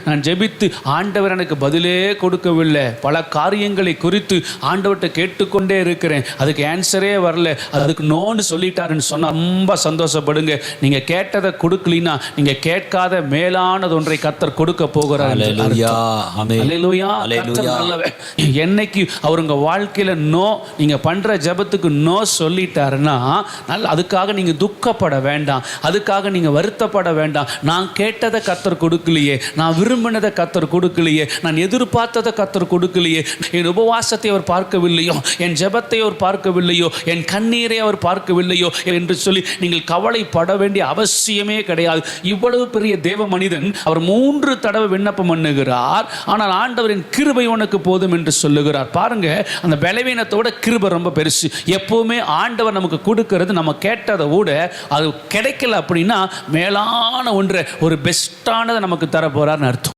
நான் ஜெபித்து ஆண்டவர் எனக்கு பதிலே கொடுக்கவில்லை. பல காரியங்களை குறித்து ஆண்டவர்கிட்ட கேட்டுக்கொண்டே இருக்கிறேன், அதுக்கு ஆன்சரே வரல, அதுக்கு நோன்னு சொல்லிட்டாருன்னு சொன்னால் ரொம்ப சந்தோஷப்படுங்க. நீங்கள் கேட்டதை கொடுக்கலினா நீங்கள் கேட்காத மேலானது ஒன்றை கர்த்தர் கொடுக்க போகிறார். என்னைக்கு அவர் உங்க வாழ்க்கையில நோ, நீங்க பண்ற ஜெபத்துக்கு நோ சொல்லிட்டாருன்னா அதுக்காக நீங்க துக்கப்பட வேண்டாம், அதுக்காக நீங்க வருத்தப்பட வேண்டாம். நான் கேட்டதை கர்த்தர் கொடுக்கலையே, நான் விரும்பினதை கர்த்தர் கொடுக்கலையே, நான் எதிர்பார்த்ததை கர்த்தர் கொடுக்கலையே, என் உபவாசத்தை அவர் பார்க்கவில்லையோ, என் ஜெபத்தை அவர் பார்க்கவில்லையோ, என் கண்ணீரை அவர் பார்க்கவில்லையோ என்று சொல்லி நீங்கள் கவலைப்பட வேண்டிய அவசியமே கிடையாது. இவ்வளவு பெரிய தேவ மனிதன் அவர் 3 தடவை விண்ணப்பம் பண்ணுகிறார், ஆனால் ஆண்டவரின் கிருபை உனக்கு போதும் என்று சொல்லுகிறார். பாருங்க, அந்த பலவீனத்தோட கிருபை ரொம்ப பெருசு. எப்பவுமே ஆண்டவர் நமக்கு கொடுக்கிறது நம்ம கேட்டதை விட அது கிடைக்கல அப்படின்னா மேலான ஒன்றை, ஒரு பெஸ்டானதை நமக்கு தர போறார்னு அர்த்தம்.